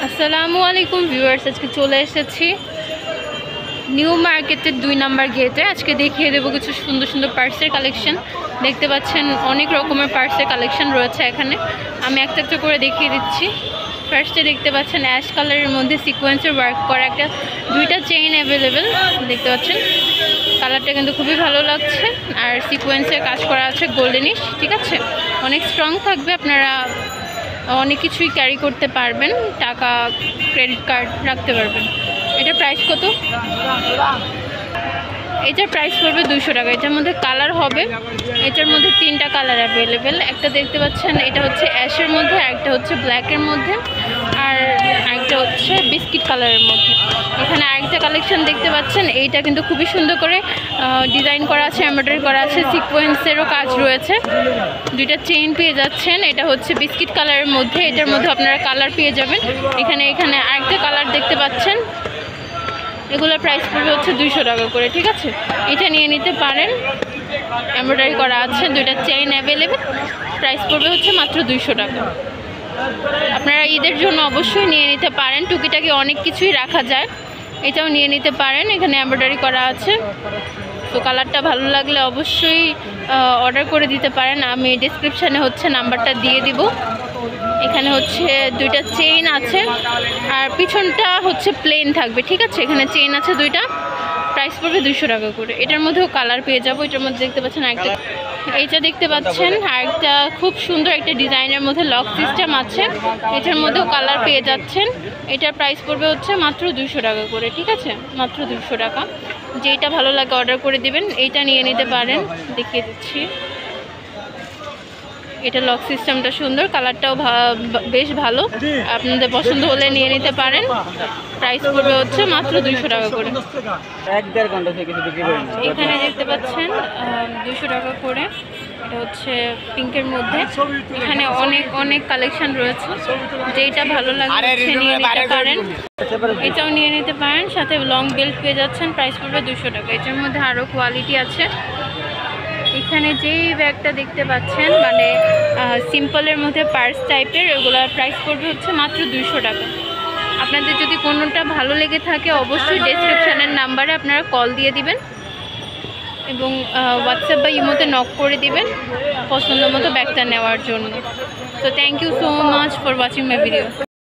আসসালামু আলাইকুম ভিউয়ার্স, আজকে চলে এসেছি নিউ মার্কেটের 2 নম্বর গেটে। আজকে দেখিয়ে দেবো কিছু সুন্দর সুন্দর পার্সের কালেকশন। দেখতে পাচ্ছেন অনেক রকমের পার্সের কালেকশন রয়েছে এখানে। আমি একটা একটা করে দেখিয়ে দিচ্ছি। ফার্স্টে দেখতে পাচ্ছেন অ্যাশ কালারের মধ্যে সিকোয়েন্সের ওয়ার্ক করা একটা 2টা চেইন অ্যাভেলেবেল। দেখতে পাচ্ছেন কালারটা কিন্তু খুবই ভালো লাগছে, আর সিকোয়েন্সের কাজ করা আছে গোল্ডেনিশ। ঠিক আছে, অনেক স্ট্রং থাকবে, আপনারা অনেক কিছুই ক্যারি করতে পারবেন, টাকা ক্রেডিট কার্ড রাখতে পারবেন। এটার প্রাইস কত? এটার প্রাইস পড়বে 200 টাকা। এটার মধ্যে কালার হবে, এটার মধ্যে 3টা কালার অ্যাভেলেবেল। একটা দেখতে পাচ্ছেন এটা হচ্ছে অ্যাশের মধ্যে, একটা হচ্ছে ব্ল্যাকের মধ্যে, আর একটা হচ্ছে বিস্কিট কালারের মধ্যে। এখানে আরেকটা কালেকশন দেখতে পাচ্ছেন, এইটা কিন্তু খুবই সুন্দর করে ডিজাইন করা আছে, এমব্রয়ডারি করা আছে, সিকোয়েন্সেরও কাজ রয়েছে। 2টা চেইন পেয়ে যাচ্ছেন। এটা হচ্ছে বিস্কিট কালারের মধ্যে, এটার মধ্যে আপনারা কালার পেয়ে যাবেন। এখানে আরেকটা কালার দেখতে পাচ্ছেন, এগুলোর প্রাইস পড়বে হচ্ছে 200 টাকা করে। ঠিক আছে, এটা নিয়ে নিতে পারেন, এমব্রয়ডারি করা আছে, 2টা চেইন অ্যাভেলেবেল। প্রাইস পড়বে হচ্ছে মাত্র 200 টাকা। আপনারা ঈদের জন্য অবশ্যই নিয়ে নিতে পারেন, টুকিটাকি অনেক কিছুই রাখা যায়, এটাও নিয়ে নিতে পারেন। এখানে এমব্রয়ডারি করা আছে, তো কালারটা ভালো লাগলে অবশ্যই অর্ডার করে দিতে পারেন। আমি ডেসক্রিপশানে হচ্ছে নাম্বারটা দিয়ে দিব। এখানে হচ্ছে 2টা চেইন আছে, আর পিছনটা হচ্ছে প্লেন থাকবে। ঠিক আছে, এখানে চেইন আছে 2টা, প্রাইস পড়বে 200 টাকা করে। এটার মধ্যেও কালার পেয়ে যাবো। এটার মধ্যে দেখতে পাচ্ছেন একটা, এইটা দেখতে পাচ্ছেন আরেকটা খুব সুন্দর একটা ডিজাইনের মধ্যে লক সিস্টেম আছে, এটার মধ্যেও কালার পেয়ে যাচ্ছেন। এটার প্রাইস পড়বে হচ্ছে মাত্র 200 টাকা করে। ঠিক আছে, মাত্র 200 টাকা। যেটা ভালো লাগে অর্ডার করে দিবেন, এইটা নিয়ে নিতে পারেন। দেখিয়ে দিচ্ছি, এটা লক সিস্টেমটা সুন্দর, কালারটাও বেশ ভালো, আপনাদের পছন্দ হলে নিয়ে নিতে পারেন। প্রাইস পড়বে হচ্ছে মাত্র 200 টাকা করে। এখানে দেখতে পাচ্ছেন 200 টাকা করে, এটা হচ্ছে পিঙ্কের মধ্যে। এখানে অনেক কালেকশন রয়েছে, যেটা ভালো লাগে নিয়ে নিতে পারেন। এটাও নিয়ে নিতে পারেন, সাথে লং বেল্ট পেয়ে যাচ্ছেন। প্রাইস পড়বে 200 টাকা। এটার মধ্যে আরও কোয়ালিটি আছে। এখানে যেই ব্যাগটা দেখতে পাচ্ছেন, মানে সিম্পলের মধ্যে পার্স টাইপের, ওগুলোর প্রাইস পড়বে হচ্ছে মাত্র 200 টাকা। আপনাদের যদি কোনোটা ভালো লেগে থাকে অবশ্যই ডেসক্রিপশানের নাম্বারে আপনারা কল দিয়ে দিবেন এবং হোয়াটসঅ্যাপ বা ইমোতে নক করে দিবেন পছন্দ মতো ব্যাগটা নেওয়ার জন্য। তো thank you so much for watching my video.